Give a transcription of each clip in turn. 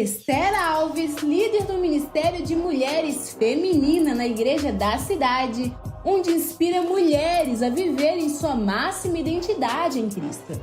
Esther Alves, líder do Ministério de Mulheres Feminina na Igreja da Cidade, onde inspira mulheres a viverem sua máxima identidade em Cristo.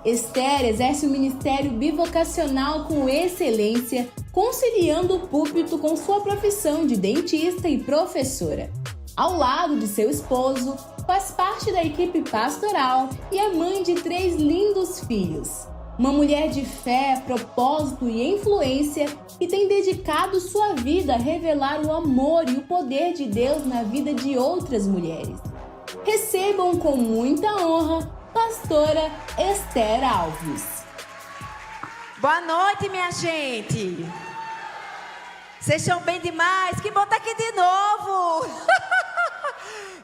Esther exerce um ministério bivocacional com excelência, conciliando o púlpito com sua profissão de dentista e professora. Ao lado de seu esposo, faz parte da equipe pastoral e é mãe de 3 lindos filhos. Uma mulher de fé, propósito e influência que tem dedicado sua vida a revelar o amor e o poder de Deus na vida de outras mulheres. Recebam com muita honra, pastora Esther Alves. Boa noite, minha gente. Vocês estão bem demais? Que bom estar aqui de novo.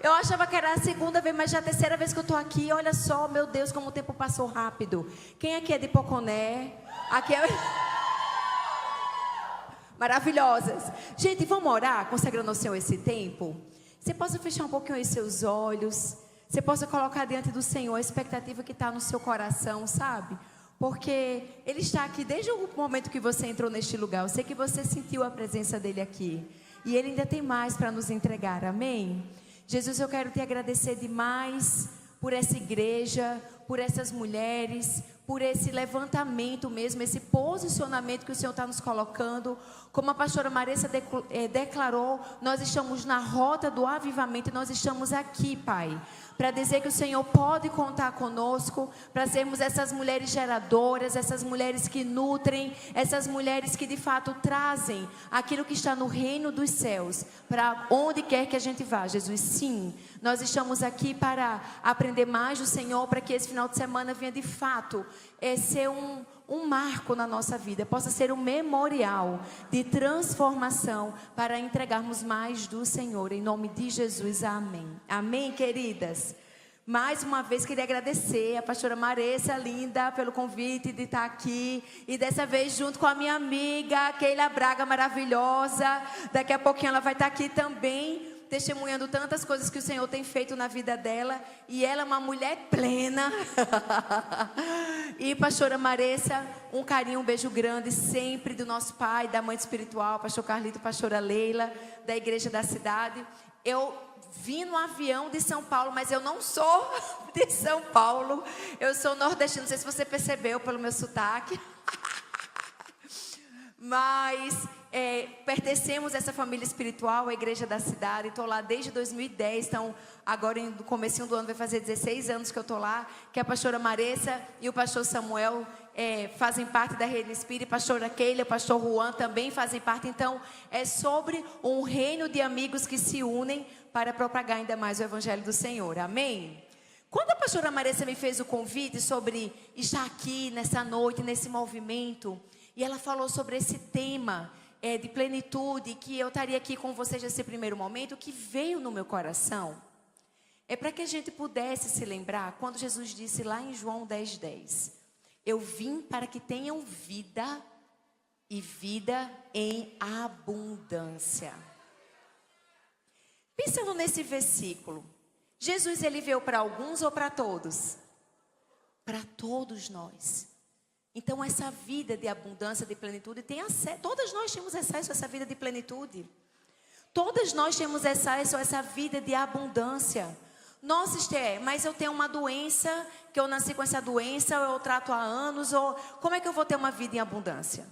Eu achava que era a segunda vez, mas já é a terceira vez que eu estou aqui. Olha só, meu Deus, como o tempo passou rápido. Quem aqui é de Poconé? Aqui é... Maravilhosas. Gente, vamos orar, consagrando ao Senhor esse tempo? Você possa fechar um pouquinho os seus olhos. Você possa colocar diante do Senhor a expectativa que está no seu coração, sabe? Porque Ele está aqui desde o momento que você entrou neste lugar. Eu sei que você sentiu a presença dEle aqui. E Ele ainda tem mais para nos entregar, amém? Jesus, eu quero te agradecer demais por essa igreja, por essas mulheres, por esse levantamento mesmo, esse posicionamento que o Senhor está nos colocando. Como a pastora Maressa declarou, nós estamos na rota do avivamento e nós estamos aqui, Pai, para dizer que o Senhor pode contar conosco, para sermos essas mulheres geradoras, essas mulheres que nutrem, essas mulheres que de fato trazem aquilo que está no reino dos céus, para onde quer que a gente vá, Jesus. Sim, nós estamos aqui para aprender mais do Senhor, para que esse final de semana venha de fato ser um marco na nossa vida, possa ser um memorial de transformação para entregarmos mais do Senhor, em nome de Jesus, amém. Amém, queridas? Mais uma vez queria agradecer a pastora Maressa, linda, pelo convite de estar aqui, e dessa vez junto com a minha amiga Keila Braga, maravilhosa. Daqui a pouquinho ela vai estar aqui também, testemunhando tantas coisas que o Senhor tem feito na vida dela, e ela é uma mulher plena. E pastora Maressa, um carinho, um beijo grande sempre do nosso pai, da mãe espiritual, pastor Carlito, pastora Leila, da Igreja da Cidade. Eu vim no avião de São Paulo, mas eu não sou de São Paulo, eu sou nordestina, não sei se você percebeu pelo meu sotaque. Mas pertencemos a essa família espiritual, a Igreja da Cidade. Estou lá desde 2010, então agora no comecinho do ano vai fazer 16 anos que eu estou lá, que a pastora Maressa e o pastor Samuel fazem parte da Rede Espírita, a pastora Keila, o pastor Juan também fazem parte. Então é sobre um reino de amigos que se unem para propagar ainda mais o Evangelho do Senhor, amém? Quando a pastora Maressa me fez o convite sobre estar aqui nessa noite, nesse movimento, e ela falou sobre esse tema de plenitude, que eu estaria aqui com vocês nesse primeiro momento, que veio no meu coração, é para que a gente pudesse se lembrar, quando Jesus disse lá em João 10:10, eu vim para que tenham vida, e vida em abundância. Pensando nesse versículo, Jesus ele veio para alguns ou para todos? Para todos nós. Então essa vida de abundância, de plenitude, tem acesso, todas nós temos acesso a essa vida de plenitude. Todas nós temos acesso a essa vida de abundância. Nossa, Esther, mas eu tenho uma doença, que eu nasci com essa doença, ou eu trato há anos, ou como é que eu vou ter uma vida em abundância?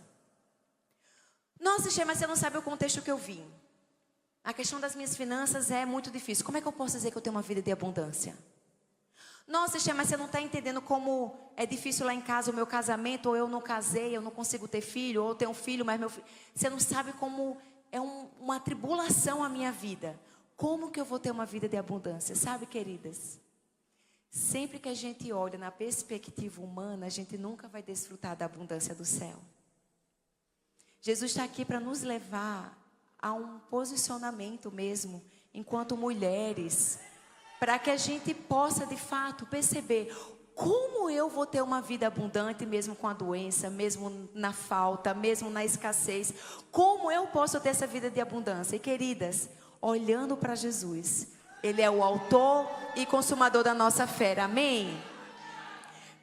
Nossa, Esther, mas você não sabe o contexto que eu vim. A questão das minhas finanças é muito difícil. Como é que eu posso dizer que eu tenho uma vida de abundância? Nossa, Esther, mas você não está entendendo como é difícil lá em casa o meu casamento, ou eu não casei, eu não consigo ter filho, ou eu tenho um filho, mas meu filho... Você não sabe como é uma tribulação a minha vida. Como que eu vou ter uma vida de abundância? Sabe, queridas? Sempre que a gente olha na perspectiva humana, a gente nunca vai desfrutar da abundância do céu. Jesus está aqui para nos levar a um posicionamento mesmo, enquanto mulheres, para que a gente possa de fato perceber como eu vou ter uma vida abundante mesmo com a doença, mesmo na falta, mesmo na escassez. Como eu posso ter essa vida de abundância? E queridas, olhando para Jesus, Ele é o autor e consumador da nossa fé, amém?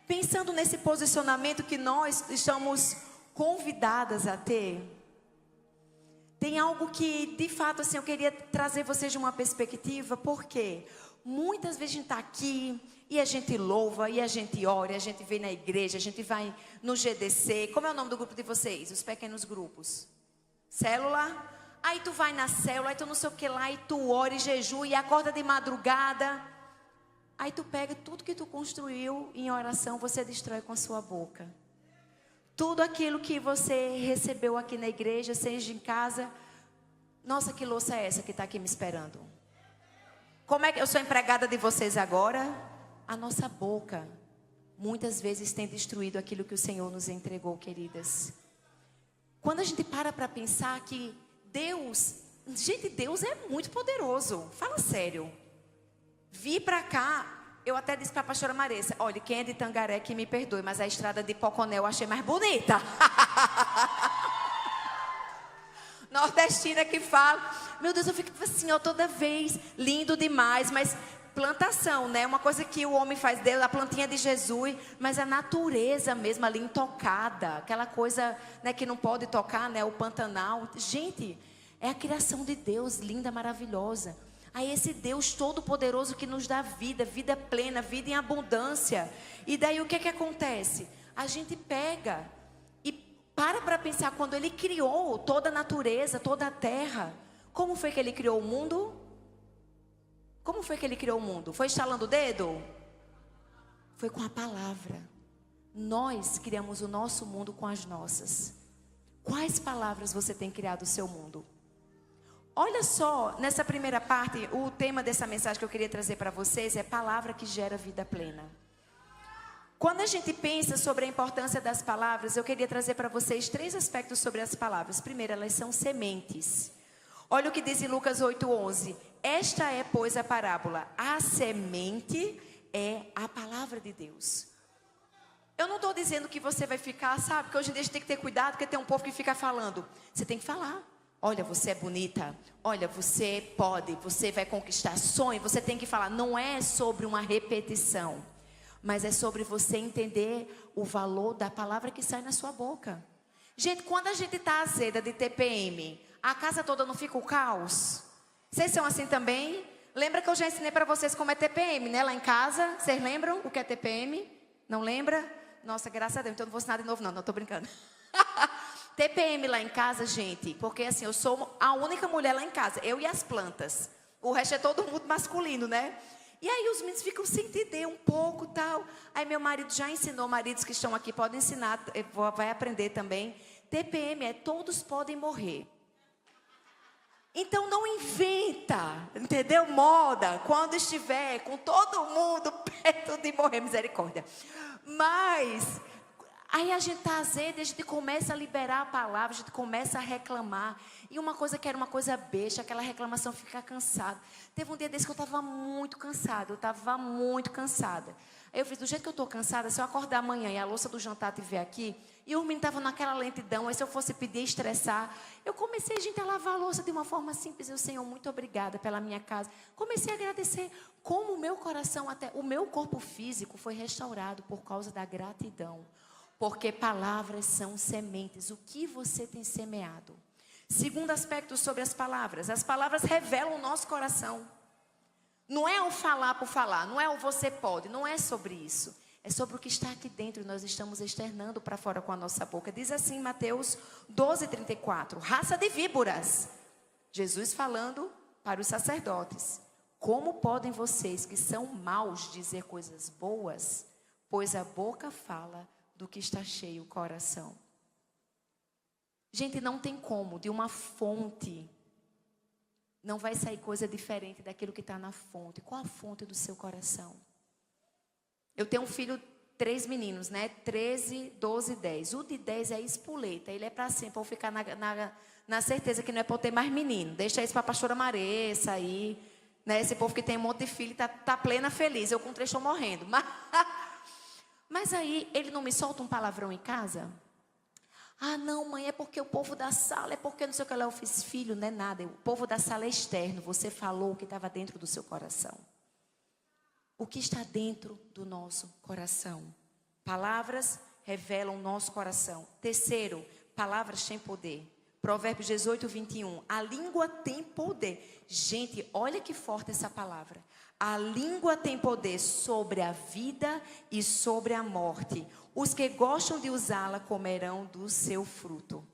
Pensando nesse posicionamento que nós estamos convidadas a ter, tem algo que, de fato, assim, eu queria trazer vocês de uma perspectiva, porque muitas vezes a gente está aqui, e a gente louva, e a gente ora, e a gente vem na igreja, a gente vai no GDC. Como é o nome do grupo de vocês? Os pequenos grupos? Célula? Aí tu vai na célula, aí tu não sei o que lá, e tu ora e jejua, e acorda de madrugada. Aí tu pega tudo que tu construiu em oração, você destrói com a sua boca. Tudo aquilo que você recebeu aqui na igreja, seja em casa. Nossa, que louça é essa que está aqui me esperando? Como é que eu sou empregada de vocês agora? A nossa boca, muitas vezes, tem destruído aquilo que o Senhor nos entregou, queridas. Quando a gente para pensar que Deus, gente, Deus é muito poderoso. Fala sério. Vi para cá. Eu até disse para a pastora Maressa, olha, quem é de Tangaré que me perdoe, mas a estrada de Poconé eu achei mais bonita. Nordestina que fala, meu Deus, eu fico assim, ó, toda vez, lindo demais, mas plantação, né? Uma coisa que o homem faz dele, a plantinha de Jesus, mas a natureza mesmo ali intocada, aquela coisa, né, que não pode tocar, né? O Pantanal. Gente, é a criação de Deus, linda, maravilhosa. Aí esse Deus todo-poderoso que nos dá vida, vida plena, vida em abundância. E daí o que acontece? A gente pega e para pensar, quando Ele criou toda a natureza, toda a terra. Como foi que Ele criou o mundo? Como foi que Ele criou o mundo? Foi estalando o dedo? Foi com a palavra. Nós criamos o nosso mundo com as nossas. Quais palavras você tem criado o seu mundo? Olha só, nessa primeira parte, o tema dessa mensagem que eu queria trazer para vocês é palavra que gera vida plena. Quando a gente pensa sobre a importância das palavras, eu queria trazer para vocês 3 aspectos sobre as palavras. Primeiro, elas são sementes. Olha o que diz em Lucas 8:11. Esta é, pois, a parábola. A semente é a palavra de Deus. Eu não estou dizendo que você vai ficar, sabe? Porque hoje em dia a gente tem que ter cuidado, porque tem um povo que fica falando. Você tem que falar. Olha, você é bonita. Olha, você pode. Você vai conquistar sonho. Você tem que falar. Não é sobre uma repetição, mas é sobre você entender o valor da palavra que sai na sua boca. Gente, quando a gente está azeda de TPM, a casa toda não fica o caos? Vocês são assim também? Lembra que eu já ensinei para vocês como é TPM, né? Lá em casa, vocês lembram o que é TPM? Não lembra? Nossa, graças a Deus, então eu não vou ensinar de novo não estou brincando. TPM lá em casa, gente, porque assim, eu sou a única mulher lá em casa, eu e as plantas. O resto é todo mundo masculino, né? E aí os meninos ficam sem entender um pouco, tal. Aí meu marido já ensinou, maridos que estão aqui podem ensinar, vai aprender também. TPM é todos podem morrer. Então não inventa, entendeu? Moda, quando estiver com todo mundo perto de morrer, misericórdia. Mas aí a gente está azeda, a gente começa a liberar a palavra, a gente começa a reclamar. E uma coisa que era uma coisa besta, aquela reclamação fica cansada. Teve um dia desse que eu estava muito cansada, Aí eu fiz, do jeito que eu estou cansada, se eu acordar amanhã e a louça do jantar estiver aqui, e o menino estava naquela lentidão, aí se eu fosse pedir estressar, eu comecei, gente, a lavar a louça de uma forma simples. Eu, Senhor, muito obrigada pela minha casa. Comecei a agradecer como o meu coração, até o meu corpo físico foi restaurado por causa da gratidão. Porque palavras são sementes. O que você tem semeado? Segundo aspecto sobre as palavras revelam o nosso coração. Não é o falar por falar, não é o você pode, não é sobre isso. É sobre o que está aqui dentro, nós estamos externando para fora com a nossa boca. Diz assim Mateus 12:34, raça de víboras. Jesus falando para os sacerdotes. Como podem vocês que são maus dizer coisas boas? Pois a boca fala do que está cheio o coração. Gente, não tem como, de uma fonte não vai sair coisa diferente daquilo que está na fonte. Qual a fonte do seu coração? Eu tenho um filho, 3 meninos, né? 13, 12 e 10. O de 10 é espoleta, ele é para sempre. Vou ficar na certeza que não é para eu ter mais menino. Deixa isso para a pastora Maressa aí, né? Esse povo que tem um monte de filho tá plena feliz. Eu com 3 estou morrendo. Mas aí ele não me solta um palavrão em casa? Ah, não, mãe, é porque o povo da sala, é porque não sei o que lá, eu fiz filho, não é nada. O povo da sala é externo, você falou o que estava dentro do seu coração. O que está dentro do nosso coração? Palavras revelam o nosso coração. Terceiro, palavras têm poder. Provérbios 18, 21. A língua tem poder. Gente, olha que forte essa palavra. A língua tem poder sobre a vida e sobre a morte. Os que gostam de usá-la comerão do seu fruto.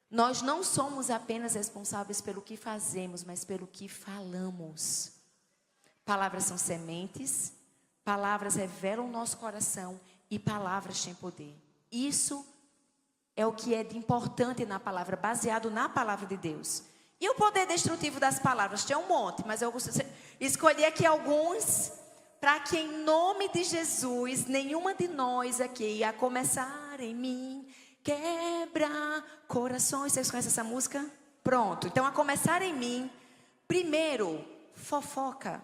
Nós não somos apenas responsáveis pelo que fazemos, mas pelo que falamos. Palavras são sementes, palavras revelam o nosso coração e palavras têm poder. Isso é o que é de importante na palavra, baseado na palavra de Deus. E o poder destrutivo das palavras? Tem um monte, mas eu escolhi aqui alguns para que em nome de Jesus, nenhuma de nós aqui, a começar em mim, quebra corações. Vocês conhecem essa música? Pronto. Então, a começar em mim, primeiro, fofoca.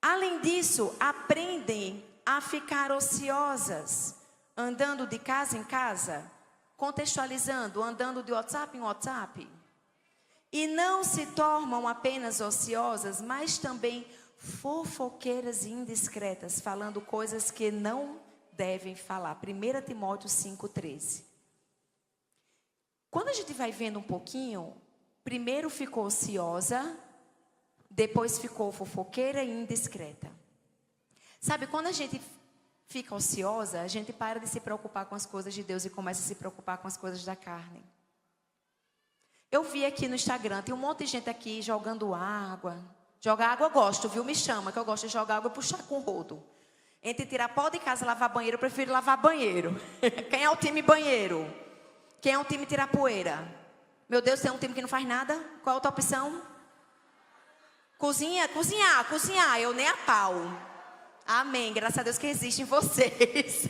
Além disso, aprendem a ficar ociosas, andando de casa em casa, contextualizando, andando de WhatsApp em WhatsApp. E não se tornam apenas ociosas, mas também fofoqueiras e indiscretas, falando coisas que não devem falar. 1 Timóteo 5,13. Quando a gente vai vendo um pouquinho, primeiro ficou ociosa, depois ficou fofoqueira e indiscreta. Sabe, quando a gente fica ociosa, a gente para de se preocupar com as coisas de Deus e começa a se preocupar com as coisas da carne. Eu vi aqui no Instagram, tem um monte de gente aqui jogando água. Jogar água eu gosto, viu? Me chama, que eu gosto de jogar água e puxar com o rodo. Entre tirar pó de casa e lavar banheiro, eu prefiro lavar banheiro. Quem é o time banheiro? Quem é o time tirar poeira? Meu Deus, tem um time que não faz nada? Qual a outra opção? Cozinhar. Eu nem a pau. Amém. Graças a Deus que existem vocês.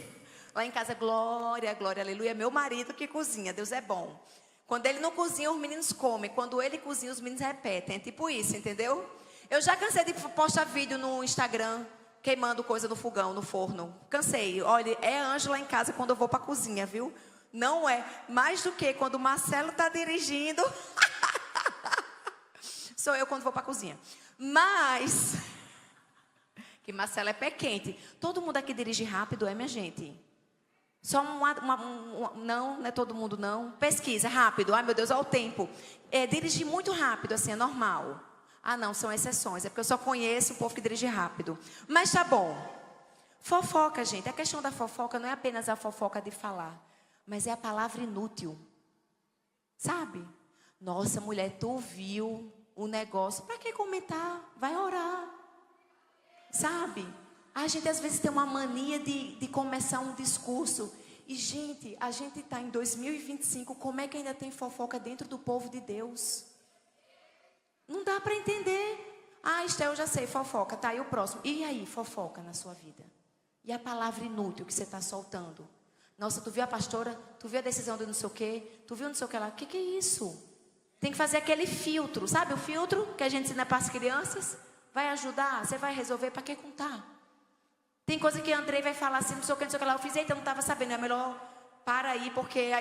Lá em casa, glória, aleluia. Meu marido que cozinha. Deus é bom. Quando ele não cozinha, os meninos comem. Quando ele cozinha, os meninos repetem. É tipo isso, entendeu? Eu já cansei de postar vídeo no Instagram, queimando coisa no fogão, no forno. Cansei. Olha, é anjo lá em casa quando eu vou para a cozinha, viu? Não é. Mais do que quando o Marcelo está dirigindo. Sou eu quando vou para a cozinha. Mas... que Marcelo é pé quente. Todo mundo aqui dirige rápido, é, minha gente? Só não é todo mundo, não. Pesquisa, rápido. Ai, meu Deus, olha o tempo. Dirigir muito rápido, assim, é normal. Ah, não, são exceções. É porque eu só conheço o povo que dirige rápido. Mas tá bom. Fofoca, gente. A questão da fofoca não é apenas a fofoca de falar, mas é a palavra inútil. Sabe? Nossa, mulher, tu viu o negócio. Para que comentar? Vai orar. Sabe? A gente às vezes tem uma mania de começar um discurso. E, gente, a gente está em 2025. Como é que ainda tem fofoca dentro do povo de Deus? Não dá para entender. Ah, Estel, eu já sei, fofoca. Tá, e o próximo? E aí, fofoca na sua vida? E a palavra inútil que você está soltando? Nossa, tu viu a pastora? Tu viu a decisão de não sei o quê? Tu viu não sei o que lá? O que é isso? Tem que fazer aquele filtro. Sabe o filtro que a gente ensina para as crianças? Vai ajudar? Você vai resolver? Para que contar? Tem coisa que a Andrei vai falar assim, não sei o que lá. Eu fiz, eita, eu não estava sabendo. É melhor para aí, porque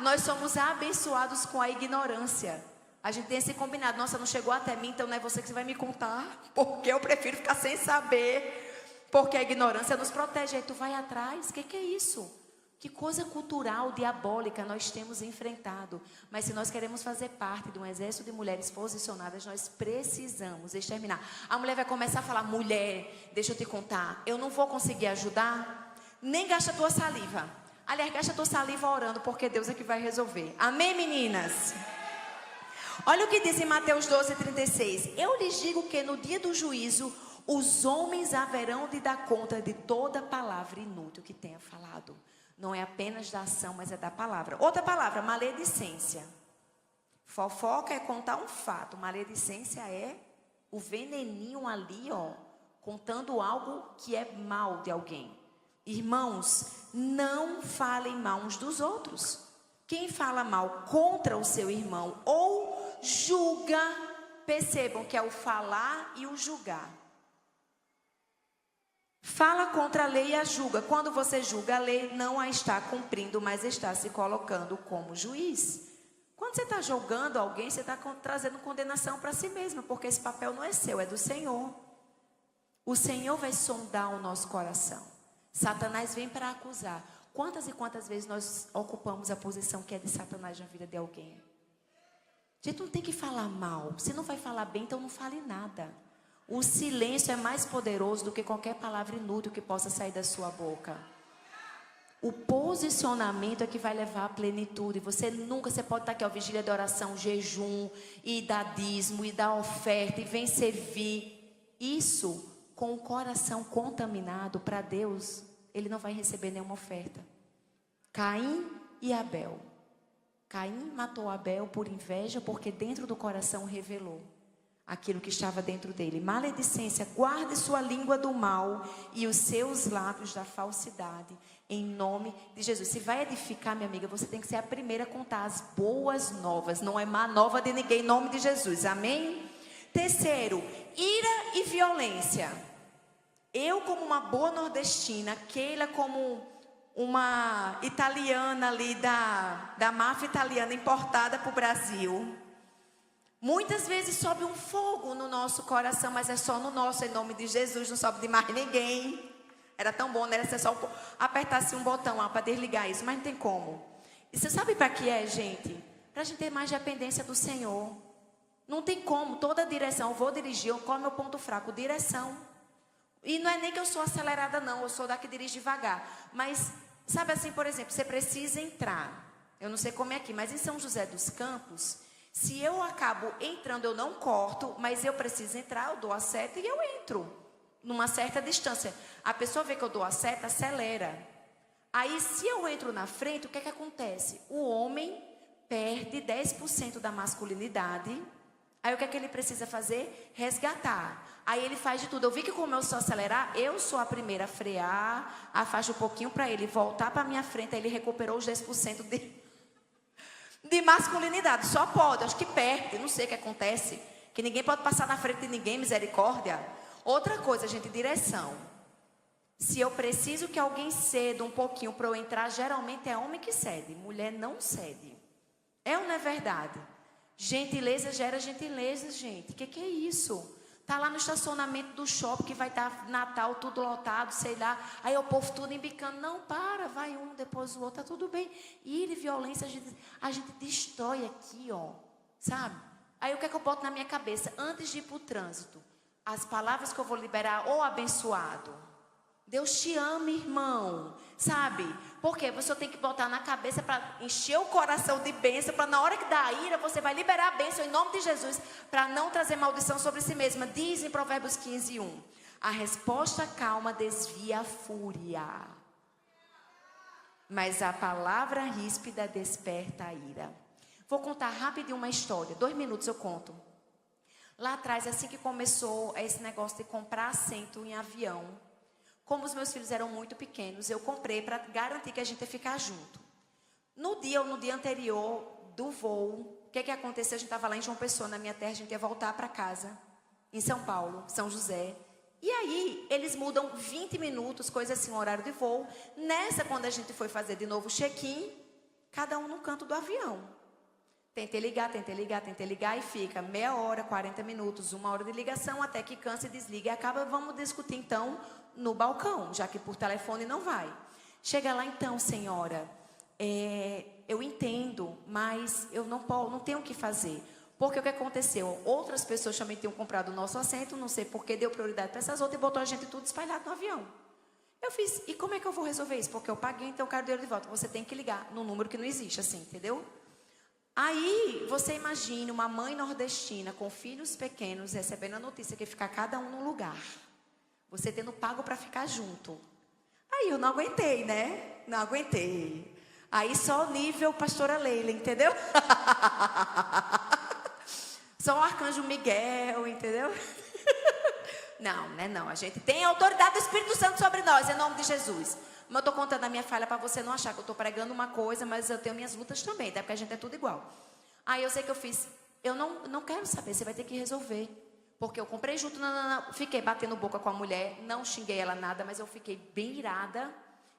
nós somos abençoados com a ignorância. A gente tem esse combinado. Nossa, não chegou até mim, então não é você que vai me contar. Porque eu prefiro ficar sem saber. Porque a ignorância nos protege. Aí tu vai atrás. O que é isso? Que coisa cultural, diabólica nós temos enfrentado. Mas se nós queremos fazer parte de um exército de mulheres posicionadas, nós precisamos exterminar. A mulher vai começar a falar, mulher, deixa eu te contar, eu não vou conseguir ajudar, nem gasta a tua saliva. Aliás, gasta a tua saliva orando, porque Deus é que vai resolver. Amém, meninas? Olha o que diz em Mateus 12:36. Eu lhes digo que no dia do juízo, os homens haverão de dar conta de toda palavra inútil que tenha falado. Não é apenas da ação, mas é da palavra. Outra palavra, maledicência. Fofoca é contar um fato. Maledicência é o veneninho ali, ó, contando algo que é mal de alguém. Irmãos, não falem mal uns dos outros. Quem fala mal contra o seu irmão ou julga, percebam que é o falar e o julgar. Fala contra a lei e a julga. Quando você julga a lei, não a está cumprindo, mas está se colocando como juiz. Quando você está julgando alguém, você está trazendo condenação para si mesmo, porque esse papel não é seu, é do Senhor. O Senhor vai sondar o nosso coração. Satanás vem para acusar. Quantas e quantas vezes nós ocupamos a posição que é de Satanás na vida de alguém? A gente não tem que falar mal. Se não vai falar bem, então não fale nada. O silêncio é mais poderoso do que qualquer palavra inútil que possa sair da sua boca. O posicionamento é que vai levar à plenitude. Você pode estar aqui, ó, vigília de oração, jejum, e dar dízimo, e dar oferta, e vem servir. Isso, com o coração contaminado para Deus, ele não vai receber nenhuma oferta. Caim e Abel. Caim matou Abel por inveja, porque dentro do coração revelou aquilo que estava dentro dele. Maledicência, guarde sua língua do mal e os seus lábios da falsidade, em nome de Jesus. Se vai edificar, minha amiga, você tem que ser a primeira a contar as boas novas. Não é má nova de ninguém, em nome de Jesus. Amém? Terceiro, ira e violência. Eu, como uma boa nordestina, Keila como uma italiana ali da máfia italiana importada para o Brasil, muitas vezes sobe um fogo no nosso coração, mas é só no nosso, em nome de Jesus, não sobe de mais ninguém. Era tão bom, né? Era só apertasse um botão lá para desligar isso, mas não tem como. E você sabe para que é, gente? Para a gente ter mais dependência do Senhor. Não tem como, toda direção, eu vou dirigir, qual é o meu ponto fraco? Direção. E não é nem que eu sou acelerada não, eu sou da que dirige devagar. Mas, sabe assim, por exemplo, você precisa entrar. Eu não sei como é aqui, mas em São José dos Campos, se eu acabo entrando, eu não corto, mas eu preciso entrar, eu dou a seta e eu entro. Numa certa distância. A pessoa vê que eu dou a seta, acelera. Aí, se eu entro na frente, o que é que acontece? O homem perde 10% da masculinidade. Aí, o que é que ele precisa fazer? Resgatar. Aí, ele faz de tudo. Eu vi que como eu sou acelerar, eu sou a primeira a frear, afasto um pouquinho para ele voltar para a minha frente. Aí, ele recuperou os 10% de masculinidade. Só pode, acho que perde, não sei o que acontece. Que ninguém pode passar na frente de ninguém, misericórdia. Outra coisa, gente, direção. Se eu preciso que alguém ceda um pouquinho para eu entrar, geralmente é homem que cede, mulher não cede. É ou não é verdade? Gentileza gera gentileza, gente. O que é isso? Tá lá no estacionamento do shopping que vai estar Natal tudo lotado, sei lá. Aí o povo tudo embicando. Não, para, vai um, depois o outro, tá tudo bem. Ira e violência a gente destrói aqui, ó. Sabe? Aí o que é que eu boto na minha cabeça? Antes de ir para o trânsito, as palavras que eu vou liberar, ou abençoado. Deus te ama, irmão. Sabe? Porque você tem que botar na cabeça para encher o coração de bênção, para na hora que dá a ira, você vai liberar a bênção em nome de Jesus, para não trazer maldição sobre si mesma. Diz em Provérbios 15:1, a resposta calma desvia a fúria, mas a palavra ríspida desperta a ira. Vou contar rapidinho uma história, 2 minutos eu conto. Lá atrás, assim que começou esse negócio de comprar assento em avião, como os meus filhos eram muito pequenos, eu comprei para garantir que a gente ia ficar junto. No dia anterior do voo, o que aconteceu? A gente estava lá em João Pessoa, na minha terra, a gente ia voltar para casa, em São Paulo, São José. E aí, eles mudam 20 minutos, coisa assim, o horário de voo. Nessa, quando a gente foi fazer de novo o check-in, cada um no canto do avião. Tentei ligar e fica meia hora, 40 minutos, 1 hora de ligação, até que cansa e desliga. E acaba, vamos discutir então no balcão, já que por telefone não vai. Chega lá então, senhora, eu entendo, mas eu não tenho o que fazer. Porque o que aconteceu? Outras pessoas também tinham comprado o nosso assento, não sei por que deu prioridade para essas outras e botou a gente tudo espalhado no avião. Eu fiz, e como é que eu vou resolver isso? Porque eu paguei, então eu quero dinheiro de volta. Você tem que ligar num número que não existe, assim, entendeu? Aí, você imagina uma mãe nordestina com filhos pequenos recebendo a notícia que ficar cada um num lugar. Você tendo pago para ficar junto. Aí eu não aguentei, né? Não aguentei. Aí só nível pastora Leila, entendeu? Só o arcanjo Miguel, entendeu? Não, né? Não. A gente tem a autoridade do Espírito Santo sobre nós, em nome de Jesus. Mas eu estou contando a minha falha para você não achar que eu estou pregando uma coisa, mas eu tenho minhas lutas também, até porque a gente é tudo igual. Aí eu sei que eu fiz, eu não quero saber, você vai ter que resolver. Porque eu comprei junto, fiquei batendo boca com a mulher, não xinguei ela nada, mas eu fiquei bem irada.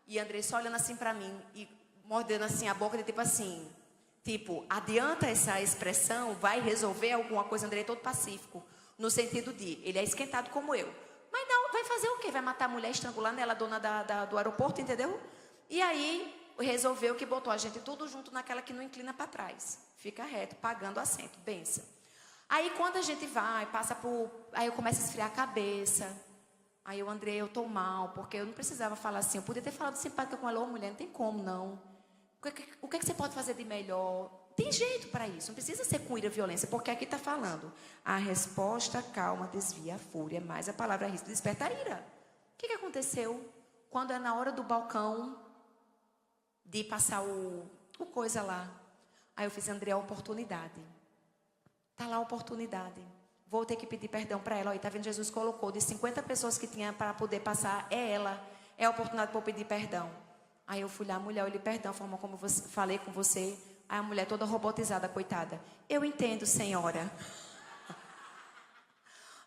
E Andrei só olhando assim para mim e mordendo assim a boca, de tipo, adianta essa expressão, vai resolver alguma coisa. Andrei todo pacífico, no sentido de, ele é esquentado como eu. Mas não, vai vai fazer o quê? Vai matar a mulher, estrangular nela, a dona do aeroporto, entendeu? E aí resolveu que botou a gente tudo junto naquela que não inclina para trás. Fica reto, pagando assento, benção. Aí quando a gente vai, passa por... Aí eu começo a esfriar a cabeça. Aí eu, André, eu tô mal, porque eu não precisava falar assim. Eu podia ter falado simpática com ela, ô mulher, não tem como não. O que você pode fazer de melhor? Tem jeito para isso, não precisa ser com ira e violência, porque aqui está falando. A resposta calma desvia a fúria, mas a palavra risco desperta a ira. O que aconteceu? Quando é na hora do balcão, de passar o coisa lá. Aí eu fiz, André, a oportunidade. Está lá a oportunidade. Vou ter que pedir perdão para ela. Olha, tá vendo? Jesus colocou de 50 pessoas que tinha para poder passar, é ela. É a oportunidade para eu pedir perdão. Aí eu fui lá, mulher, eu lhe perdão, a forma como eu falei com você. Aí a mulher toda robotizada, coitada. Eu entendo, senhora.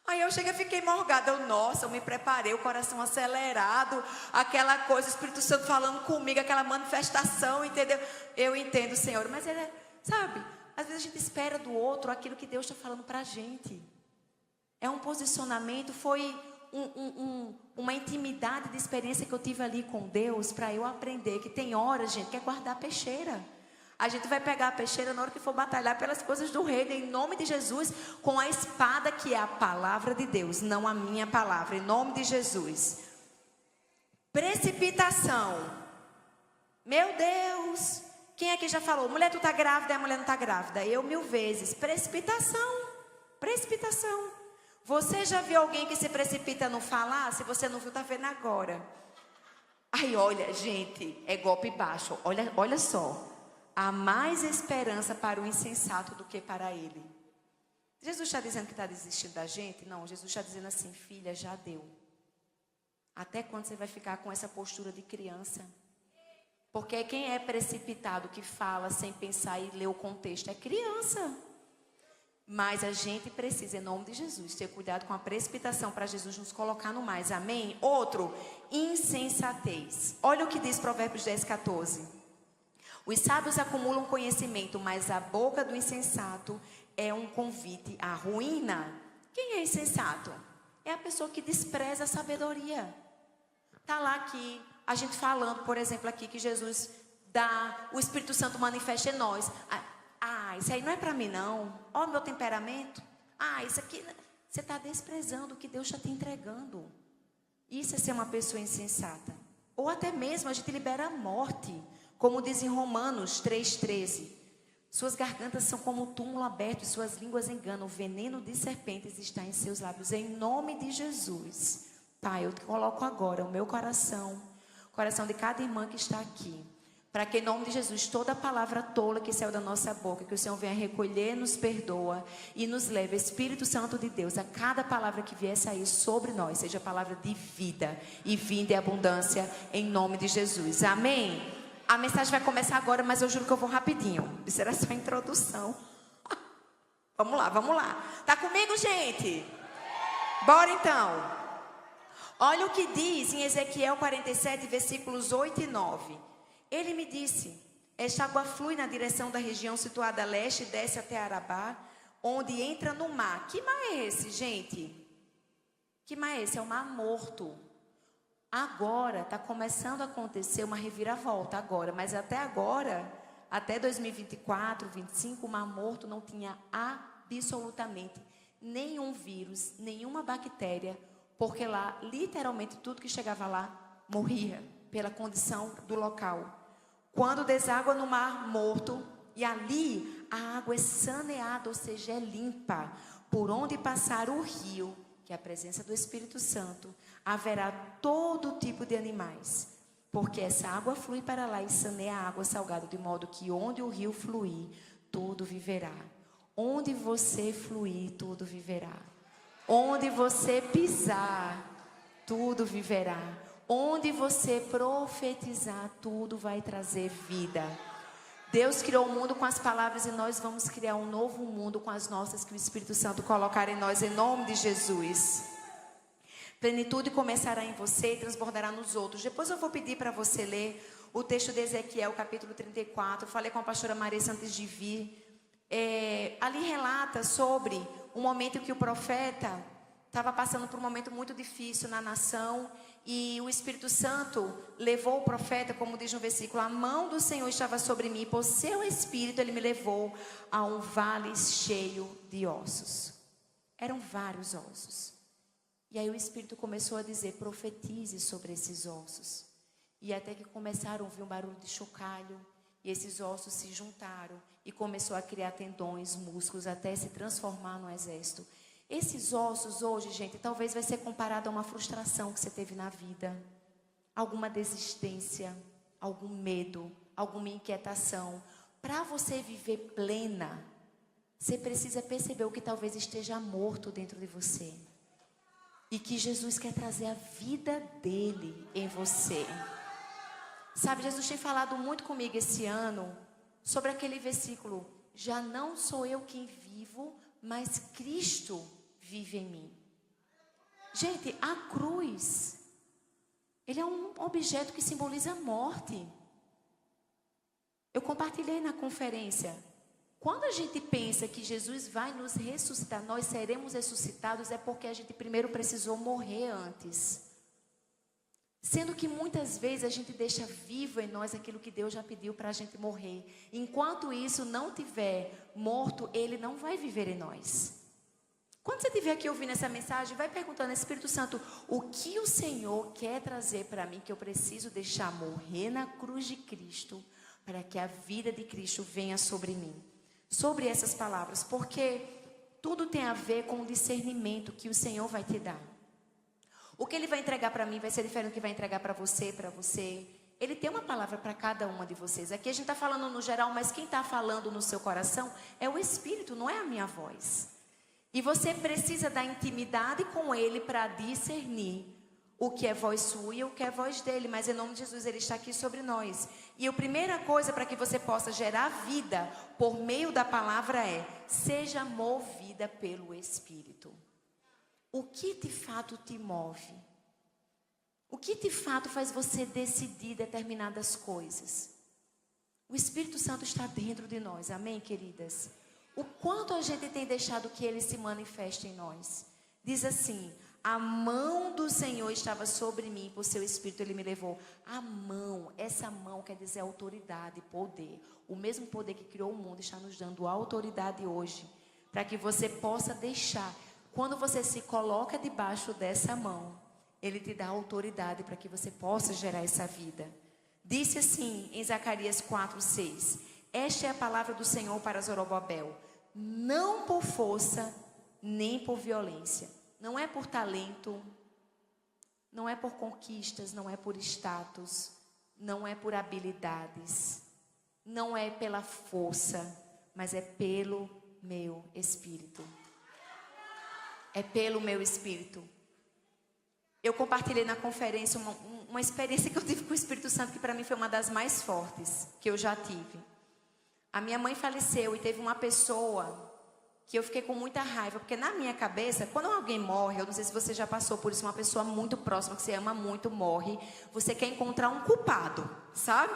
Aí eu cheguei e fiquei morgada. Eu me preparei, o coração acelerado. Aquela coisa, o Espírito Santo falando comigo, aquela manifestação, entendeu? Eu entendo, senhora. Mas ele, sabe, às vezes a gente espera do outro aquilo que Deus está falando para a gente. É um posicionamento, foi uma intimidade de experiência que eu tive ali com Deus, para eu aprender que tem horas, gente, que é guardar a peixeira. A gente vai pegar a peixeira na hora que for batalhar pelas coisas do reino, em nome de Jesus, com a espada que é a palavra de Deus, não a minha palavra, em nome de Jesus. Precipitação. Meu Deus, quem aqui já falou, mulher, tu tá grávida, a mulher não tá grávida? Eu 1000 vezes. Precipitação. Você já viu alguém que se precipita no falar? Se você não viu, tá vendo agora. Aí, olha, gente, é golpe baixo. Olha só. Há mais esperança para o insensato do que para ele. Jesus está dizendo que está desistindo da gente? Não, Jesus está dizendo assim, filha, já deu. Até quando você vai ficar com essa postura de criança? Porque quem é precipitado, que fala sem pensar e lê o contexto, é criança. Mas a gente precisa, em nome de Jesus, ter cuidado com a precipitação para Jesus nos colocar no mais. Amém? Outro, insensatez. Olha o que diz Provérbios 10:14. Os sábios acumulam conhecimento, mas a boca do insensato é um convite à ruína. Quem é insensato? É a pessoa que despreza a sabedoria. Está lá aqui, a gente falando, por exemplo, aqui que Jesus dá, o Espírito Santo manifesta em nós. Isso aí não é para mim não. Ó, meu temperamento. Isso aqui, você está desprezando o que Deus está te entregando. Isso é ser uma pessoa insensata. Ou até mesmo a gente libera a morte. Como diz em Romanos 3:13, suas gargantas são como um túmulo aberto e suas línguas enganam. O veneno de serpentes está em seus lábios. Em nome de Jesus, Pai, eu te coloco agora o meu coração, o coração de cada irmã que está aqui, para que em nome de Jesus, toda palavra tola que saiu da nossa boca, que o Senhor venha recolher, nos perdoa e nos leve, Espírito Santo de Deus, a cada palavra que vier sair sobre nós, seja palavra de vida e vinda e abundância, em nome de Jesus. Amém? A mensagem vai começar agora, mas eu juro que eu vou rapidinho. Isso era só a introdução. Vamos lá. Tá comigo, gente? Bora então. Olha o que diz em Ezequiel 47, versículos 8 e 9. Ele me disse, esta água flui na direção da região situada a leste e desce até Arabá, onde entra no mar. Que mar é esse, gente? Que mar é esse? É o Mar Morto. Agora está começando a acontecer uma reviravolta agora, mas até agora, até 2024, 2025, o Mar Morto não tinha absolutamente nenhum vírus, nenhuma bactéria, porque lá, literalmente, tudo que chegava lá morria pela condição do local. Quando deságua no Mar Morto, e ali a água é saneada, ou seja, é limpa, por onde passar o rio, que é a presença do Espírito Santo, haverá todo tipo de animais, porque essa água flui para lá e saneia a água salgada, de modo que onde o rio fluir, tudo viverá. Onde você fluir, tudo viverá. Onde você pisar, tudo viverá. Onde você profetizar, tudo vai trazer vida. Deus criou o mundo com as palavras e nós vamos criar um novo mundo com as nossas que o Espírito Santo colocar em nós, em nome de Jesus. Plenitude começará em você e transbordará nos outros. Depois eu vou pedir para você ler o texto de Ezequiel, capítulo 34. Eu falei com a pastora Marissa antes de vir. Ali relata sobre um momento que o profeta estava passando por um momento muito difícil na nação, e o Espírito Santo levou o profeta, como diz no versículo, a mão do Senhor estava sobre mim, por seu Espírito ele me levou a um vale cheio de ossos. Eram vários ossos. E aí o Espírito começou a dizer, profetize sobre esses ossos. E até que começaram a ouvir um barulho de chocalho, e esses ossos se juntaram, e começou a criar tendões, músculos, até se transformar num exército. Esses ossos hoje, gente, talvez vai ser comparado a uma frustração que você teve na vida. Alguma desistência, algum medo, alguma inquietação. Para você viver plena, você precisa perceber o que talvez esteja morto dentro de você. E que Jesus quer trazer a vida dele em você. Sabe, Jesus tem falado muito comigo esse ano sobre aquele versículo. Já não sou eu quem vivo, mas Cristo vive em mim. Gente, a cruz, ele é um objeto que simboliza a morte. Eu compartilhei na conferência. Quando a gente pensa que Jesus vai nos ressuscitar, nós seremos ressuscitados, é porque a gente primeiro precisou morrer antes. Sendo que muitas vezes a gente deixa vivo em nós aquilo que Deus já pediu para a gente morrer. Enquanto isso não tiver morto, Ele não vai viver em nós. Quando você estiver aqui ouvindo essa mensagem, vai perguntando, Espírito Santo, o que o Senhor quer trazer para mim que eu preciso deixar morrer na cruz de Cristo, para que a vida de Cristo venha sobre mim. Sobre essas palavras, porque tudo tem a ver com o discernimento que o Senhor vai te dar. O que Ele vai entregar para mim vai ser diferente do que vai entregar para você, para você. Ele tem uma palavra para cada uma de vocês. Aqui a gente está falando no geral, mas quem está falando no seu coração é o Espírito, não é a minha voz. E você precisa da intimidade com Ele para discernir o que é voz sua e o que é voz dele. Mas em nome de Jesus, Ele está aqui sobre nós. E a primeira coisa para que você possa gerar vida por meio da palavra é: seja movida pelo Espírito. O que de fato te move? O que de fato faz você decidir determinadas coisas? O Espírito Santo está dentro de nós, amém, queridas? O quanto a gente tem deixado que Ele se manifeste em nós. Diz assim, a mão do Senhor estava sobre mim, por seu Espírito Ele me levou. A mão, essa mão quer dizer autoridade, poder. O mesmo poder que criou o mundo está nos dando autoridade hoje, para que você possa deixar. Quando você se coloca debaixo dessa mão, Ele te dá autoridade para que você possa gerar essa vida. Disse assim em Zacarias 4:6, esta é a palavra do Senhor para Zorobabel, não por força, nem por violência. Não é por talento, não é por conquistas, não é por status, não é por habilidades, não é pela força, mas é pelo meu Espírito. É pelo meu Espírito. Eu compartilhei na conferência uma experiência que eu tive com o Espírito Santo, que para mim foi uma das mais fortes que eu já tive. A minha mãe faleceu e teve uma pessoa que eu fiquei com muita raiva, porque na minha cabeça, quando alguém morre, eu não sei se você já passou por isso, uma pessoa muito próxima, que você ama muito, morre, você quer encontrar um culpado, sabe?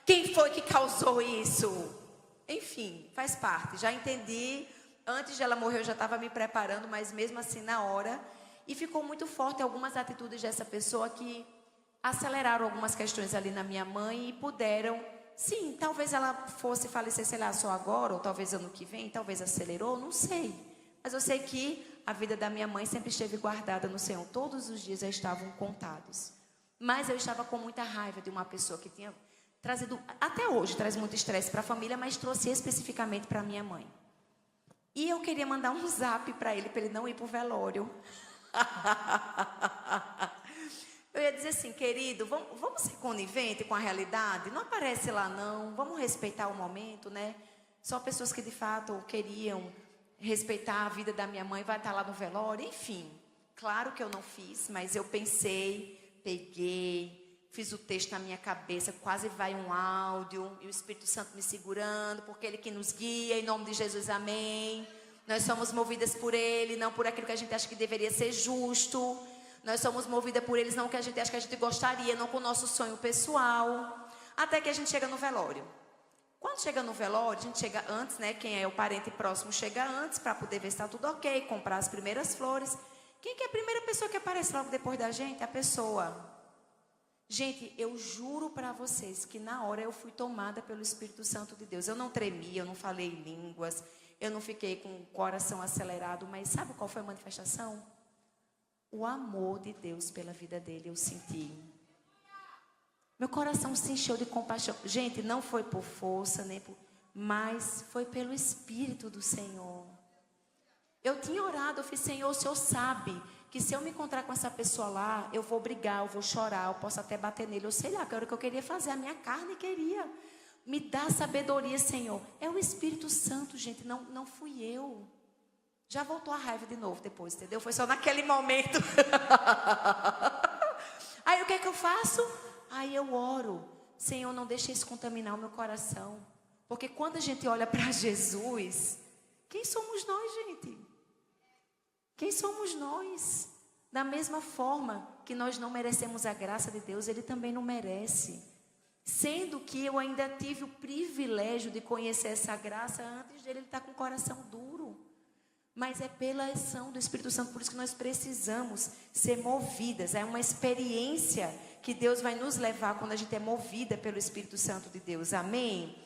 Quem foi que causou isso? Enfim, faz parte, já entendi, antes de ela morrer eu já estava me preparando, mas mesmo assim na hora, e ficou muito forte algumas atitudes dessa pessoa que aceleraram algumas questões ali na minha mãe e puderam. Sim, talvez ela fosse falecer, sei lá, só agora, ou talvez ano que vem, talvez acelerou, não sei. Mas eu sei que a vida da minha mãe sempre esteve guardada no Senhor. Todos os dias já estavam contados. Mas eu estava com muita raiva de uma pessoa que tinha trazido, até hoje traz muito estresse para a família, mas trouxe especificamente para a minha mãe. E eu queria mandar um zap para ele não ir para o velório. Eu ia dizer assim, querido, vamos ser conivente com a realidade? Não aparece lá não, vamos respeitar o momento, né? Só pessoas que de fato queriam respeitar a vida da minha mãe vai estar lá no velório, enfim. Claro que eu não fiz, mas eu pensei, peguei, fiz o texto na minha cabeça, quase vai um áudio, e o Espírito Santo me segurando, porque Ele que nos guia, em nome de Jesus, amém. Nós somos movidas por Ele, não por aquilo que a gente acha que deveria ser justo. Nós somos movidas por eles, não que a gente acha que a gente gostaria, não com o nosso sonho pessoal. Até que a gente chega no velório. Quando chega no velório, a gente chega antes, né? Quem é o parente próximo chega antes para poder ver se está tudo ok, comprar as primeiras flores. Quem que é a primeira pessoa que aparece logo depois da gente? A pessoa. Gente, eu juro para vocês que na hora eu fui tomada pelo Espírito Santo de Deus. Eu não tremi, eu não falei línguas, eu não fiquei com o coração acelerado, mas sabe qual foi a manifestação? O amor de Deus pela vida dele, eu senti. Meu coração se encheu de compaixão. Gente, não foi por força, mas foi pelo Espírito do Senhor. Eu tinha orado, eu fiz, Senhor, o Senhor sabe que se eu me encontrar com essa pessoa lá, eu vou brigar, eu vou chorar, eu posso até bater nele, eu sei lá, que era o que eu queria fazer, a minha carne queria. Me dá sabedoria, Senhor. É o Espírito Santo, gente, não fui eu. Já voltou a raiva de novo depois, entendeu? Foi só naquele momento. Aí o que é que eu faço? Aí eu oro. Senhor, não deixe isso contaminar o meu coração. Porque quando a gente olha para Jesus, quem somos nós, gente? Quem somos nós? Da mesma forma que nós não merecemos a graça de Deus, Ele também não merece. Sendo que eu ainda tive o privilégio de conhecer essa graça antes dele, ele estar com o coração duro. Mas é pela ação do Espírito Santo, por isso que nós precisamos ser movidas. É uma experiência que Deus vai nos levar quando a gente é movida pelo Espírito Santo de Deus. Amém?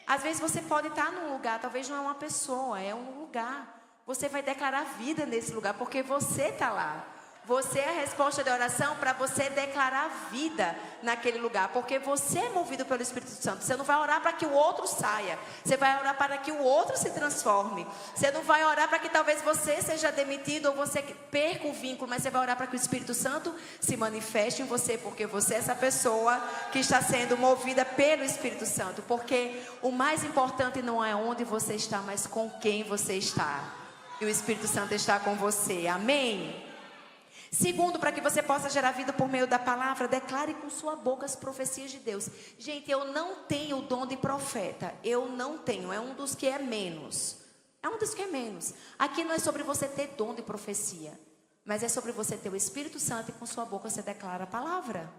Às vezes você pode estar num lugar, talvez não é uma pessoa, é um lugar. Você vai declarar vida nesse lugar, porque você está lá. Você é a resposta de oração para você declarar vida naquele lugar. Porque você é movido pelo Espírito Santo. Você não vai orar para que o outro saia. Você vai orar para que o outro se transforme. Você não vai orar para que talvez você seja demitido ou você perca o vínculo. Mas você vai orar para que o Espírito Santo se manifeste em você. Porque você é essa pessoa que está sendo movida pelo Espírito Santo. Porque o mais importante não é onde você está, mas com quem você está. E o Espírito Santo está com você. Amém? Segundo, para que você possa gerar vida por meio da palavra, declare com sua boca as profecias de Deus. Gente, eu não tenho o dom de profeta. Eu não tenho. É um dos que é menos. É um dos que é menos. Aqui não é sobre você ter dom de profecia, mas é sobre você ter o Espírito Santo e com sua boca você declara a palavra.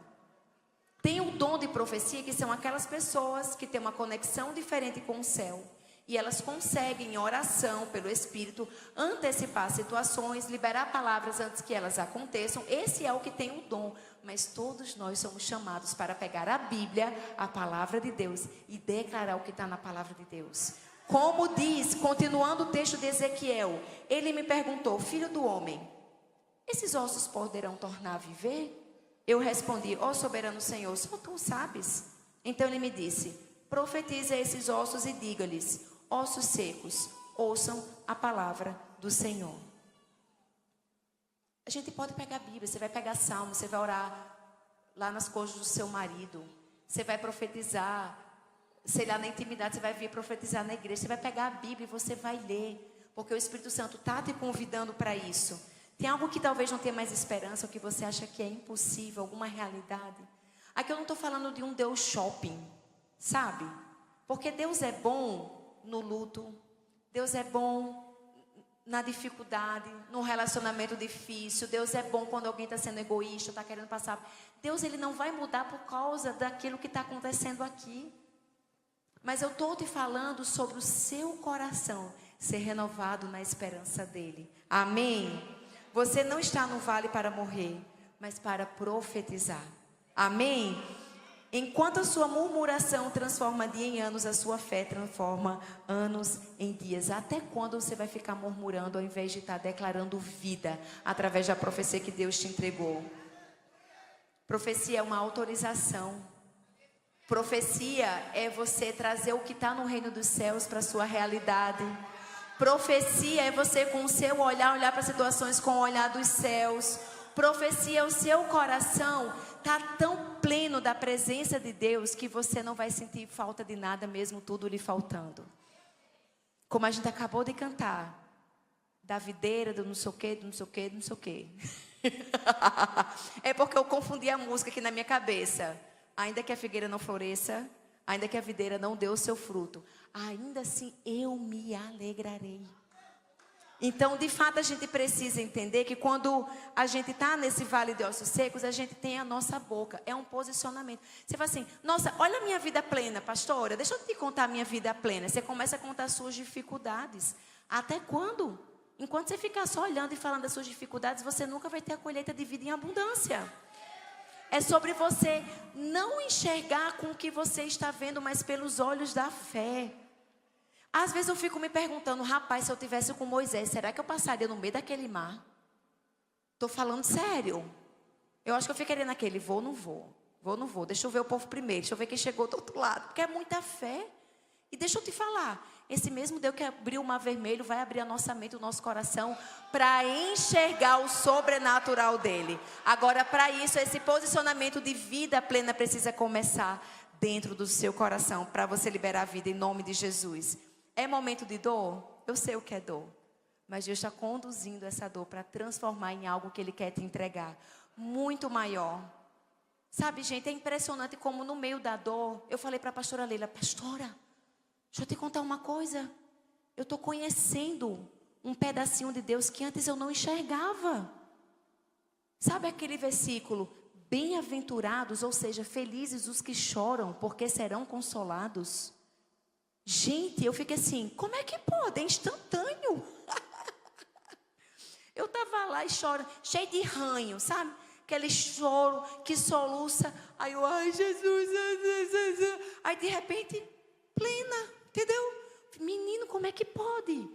Tem o dom de profecia, que são aquelas pessoas que têm uma conexão diferente com o céu. E elas conseguem, em oração, pelo Espírito, antecipar situações, liberar palavras antes que elas aconteçam. Esse é o que tem o dom. Mas todos nós somos chamados para pegar a Bíblia, a palavra de Deus, e declarar o que está na palavra de Deus. Como diz, continuando o texto de Ezequiel, ele me perguntou: filho do homem, esses ossos poderão tornar a viver? Eu respondi: ó soberano Senhor, só tu sabes. Então ele me disse: profetize a esses ossos e diga-lhes: ossos secos, ouçam a palavra do Senhor. A gente pode pegar a Bíblia, você vai pegar Salmo, você vai orar lá nas coisas do seu marido, você vai profetizar, sei lá, na intimidade, você vai vir profetizar na igreja, você vai pegar a Bíblia e você vai ler, porque o Espírito Santo está te convidando para isso. Tem algo que talvez não tenha mais esperança, ou que você acha que é impossível, alguma realidade. Aqui eu não estou falando de um Deus shopping, sabe? Porque Deus é bom no luto, Deus é bom na dificuldade, no relacionamento difícil. Deus é bom quando alguém está sendo egoísta, está querendo passar. Deus, ele não vai mudar por causa daquilo que está acontecendo aqui. Mas eu estou te falando sobre o seu coração ser renovado na esperança dele. Amém? Você não está no vale para morrer, mas para profetizar. Amém? Enquanto a sua murmuração transforma dia em anos, a sua fé transforma anos em dias. Até quando você vai ficar murmurando ao invés de estar declarando vida através da profecia que Deus te entregou? Profecia é uma autorização. Profecia é você trazer o que está no reino dos céus para a sua realidade. Profecia é você, com o seu olhar para situações com o olhar dos céus. Profecia é o seu coração está tão pleno da presença de Deus que você não vai sentir falta de nada, mesmo tudo lhe faltando. Como a gente acabou de cantar, da videira, do não sei o quê, do não sei o quê, do não sei o quê. É porque eu confundi a música aqui na minha cabeça. Ainda que a figueira não floresça, ainda que a videira não dê o seu fruto, ainda assim eu me alegrarei. Então, de fato, a gente precisa entender que quando a gente está nesse vale de ossos secos, a gente tem a nossa boca. É um posicionamento. Você fala assim, nossa, olha a minha vida plena, pastora. Deixa eu te contar a minha vida plena. Você começa a contar as suas dificuldades. Até quando? Enquanto você ficar só olhando e falando das suas dificuldades, você nunca vai ter a colheita de vida em abundância. É sobre você não enxergar com o que você está vendo, mas pelos olhos da fé. Às vezes eu fico me perguntando, rapaz, se eu tivesse com Moisés, será que eu passaria no meio daquele mar? Estou falando sério. Eu acho que eu ficaria naquele, vou ou não vou? Vou ou não vou? Deixa eu ver o povo primeiro, deixa eu ver quem chegou do outro lado. Porque é muita fé. E deixa eu te falar, esse mesmo Deus que abriu o mar vermelho vai abrir a nossa mente, o nosso coração, para enxergar o sobrenatural dele. Agora, para isso, esse posicionamento de vida plena precisa começar dentro do seu coração, para você liberar a vida em nome de Jesus. É momento de dor? Eu sei o que é dor. Mas Deus está conduzindo essa dor para transformar em algo que Ele quer te entregar. Muito maior. Sabe, gente, é impressionante como no meio da dor, eu falei para a pastora Leila, pastora, deixa eu te contar uma coisa. Eu estou conhecendo um pedacinho de Deus que antes eu não enxergava. Sabe aquele versículo? Bem-aventurados, ou seja, felizes os que choram, porque serão consolados. Gente, eu fiquei assim, como é que pode? É instantâneo. Eu estava lá e chorando, cheio de ranho, sabe? Aquele choro que soluça. Aí eu, ai Jesus. Aí de repente, plena, entendeu? Menino, como é que pode?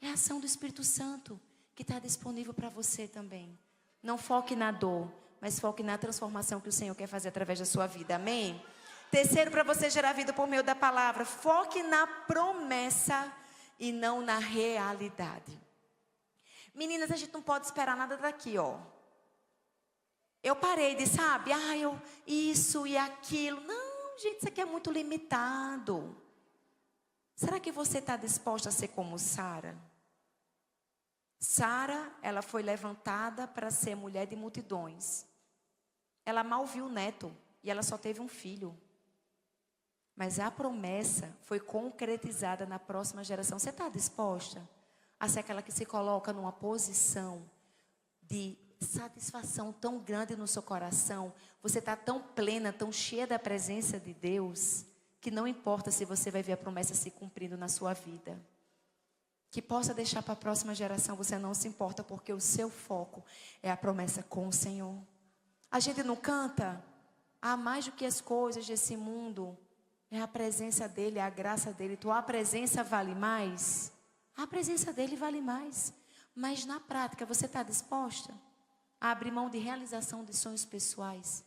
É a ação do Espírito Santo que está disponível para você também. Não foque na dor, mas foque na transformação que o Senhor quer fazer através da sua vida, amém? Terceiro, para você gerar vida por meio da palavra, foque na promessa e não na realidade. Meninas, a gente não pode esperar nada daqui, ó. Eu parei de, sabe, isso e aquilo. Não, gente, isso aqui é muito limitado. Será que você está disposta a ser como Sara? Sara, ela foi levantada para ser mulher de multidões. Ela mal viu o neto e ela só teve um filho. Mas a promessa foi concretizada na próxima geração. Você está disposta a ser aquela que se coloca numa posição de satisfação tão grande no seu coração? Você está tão plena, tão cheia da presença de Deus, que não importa se você vai ver a promessa se cumprindo na sua vida. Que possa deixar para a próxima geração, você não se importa, porque o seu foco é a promessa com o Senhor. A gente não canta? Mais do que as coisas desse mundo, é a presença dEle, é a graça dEle. Tua presença vale mais? A presença dEle vale mais. Mas na prática, você está disposta a abrir mão de realização de sonhos pessoais?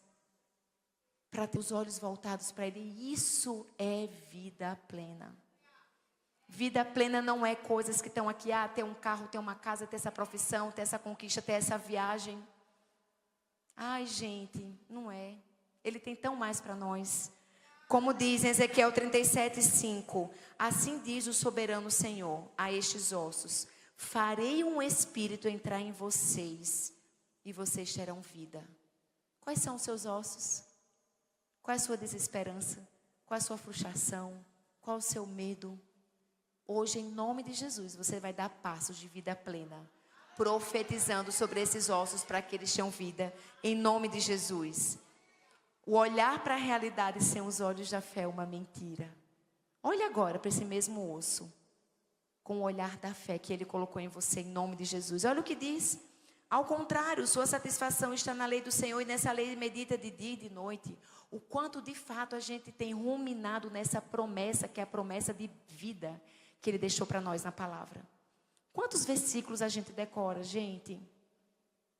Para ter os olhos voltados para Ele. Isso é vida plena. Vida plena não é coisas que estão aqui. Ter um carro, ter uma casa, ter essa profissão, ter essa conquista, ter essa viagem. Ai, gente, não é. Ele tem tão mais para nós. Como diz em Ezequiel 37:5, assim diz o soberano Senhor a estes ossos: farei um espírito entrar em vocês e vocês terão vida. Quais são os seus ossos? Qual é a sua desesperança? Qual é a sua frustração? Qual é o seu medo? Hoje, em nome de Jesus, você vai dar passos de vida plena, profetizando sobre esses ossos para que eles tenham vida, em nome de Jesus. O olhar para a realidade sem os olhos da fé é uma mentira. Olhe agora para esse mesmo osso, com o olhar da fé que Ele colocou em você, em nome de Jesus. Olha o que diz. Ao contrário, sua satisfação está na lei do Senhor, e nessa lei medita de dia e de noite. O quanto de fato a gente tem ruminado nessa promessa, que é a promessa de vida que Ele deixou para nós na palavra. Quantos versículos a gente decora, gente?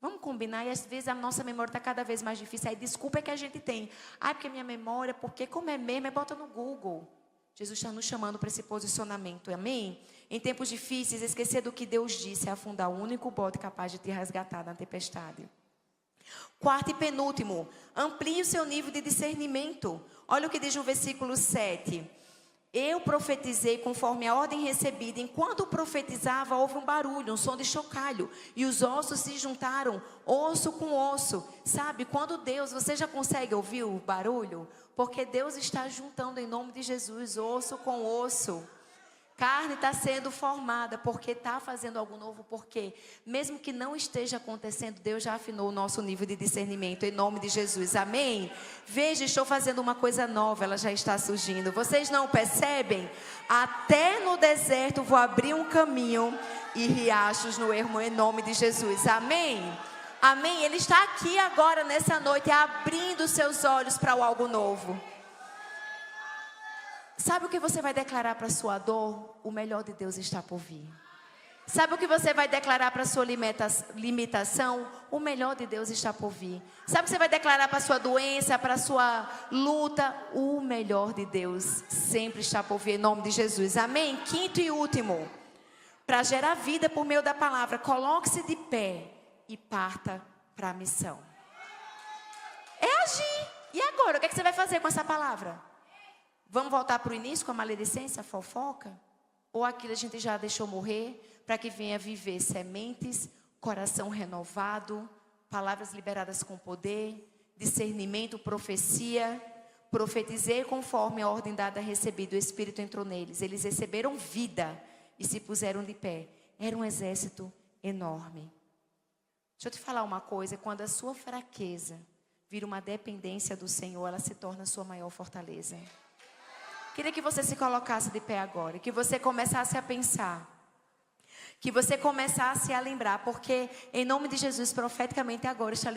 Vamos combinar, e às vezes a nossa memória está cada vez mais difícil. Aí desculpa é que a gente tem. Porque minha memória, porque como é mesmo, bota no Google. Jesus está nos chamando para esse posicionamento, amém? Em tempos difíceis, esquecer do que Deus disse é afundar o único bote capaz de te resgatar na tempestade. Quarto e penúltimo, amplie o seu nível de discernimento. Olha o que diz no versículo 7. Eu profetizei conforme a ordem recebida. Enquanto profetizava, houve um barulho, um som de chocalho. E os ossos se juntaram, osso com osso. Sabe, quando Deus, você já consegue ouvir o barulho? Porque Deus está juntando em nome de Jesus, osso com osso. Carne está sendo formada porque está fazendo algo novo, porque mesmo que não esteja acontecendo, Deus já afinou o nosso nível de discernimento, em nome de Jesus, amém? Veja, estou fazendo uma coisa nova, ela já está surgindo, vocês não percebem? Até no deserto vou abrir um caminho e riachos no ermo, em nome de Jesus, amém? Amém? Ele está aqui agora nessa noite, abrindo seus olhos para o algo novo. Sabe o que você vai declarar para a sua dor? O melhor de Deus está por vir. Sabe o que você vai declarar para a sua limitação? O melhor de Deus está por vir. Sabe o que você vai declarar para a sua doença, para a sua luta? O melhor de Deus sempre está por vir, em nome de Jesus. Amém? Quinto e último. Para gerar vida por meio da palavra, coloque-se de pé e parta para a missão. É agir. E agora, o que você vai fazer com essa palavra? Vamos voltar para o início com a maledicência, a fofoca? Ou aquilo a gente já deixou morrer para que venha viver sementes, coração renovado, palavras liberadas com poder, discernimento, profecia. Profetizei conforme a ordem dada recebida, o Espírito entrou neles. Eles receberam vida e se puseram de pé. Era um exército enorme. Deixa eu te falar uma coisa, quando a sua fraqueza vira uma dependência do Senhor, ela se torna a sua maior fortaleza. Queria que você se colocasse de pé agora, que você começasse a pensar, que você começasse a lembrar, porque em nome de Jesus, profeticamente agora está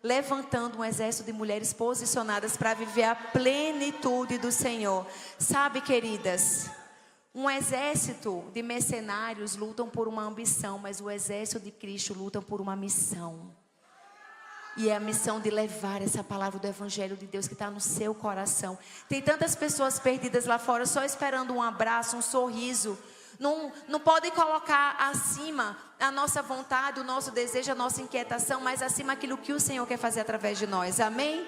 levantando um exército de mulheres posicionadas para viver a plenitude do Senhor. Sabe, queridas, um exército de mercenários lutam por uma ambição, mas o exército de Cristo luta por uma missão. E é a missão de levar essa palavra do Evangelho de Deus que está no seu coração. Tem tantas pessoas perdidas lá fora só esperando um abraço, um sorriso. Não podem colocar acima a nossa vontade, o nosso desejo, a nossa inquietação, mas acima aquilo que o Senhor quer fazer através de nós. Amém?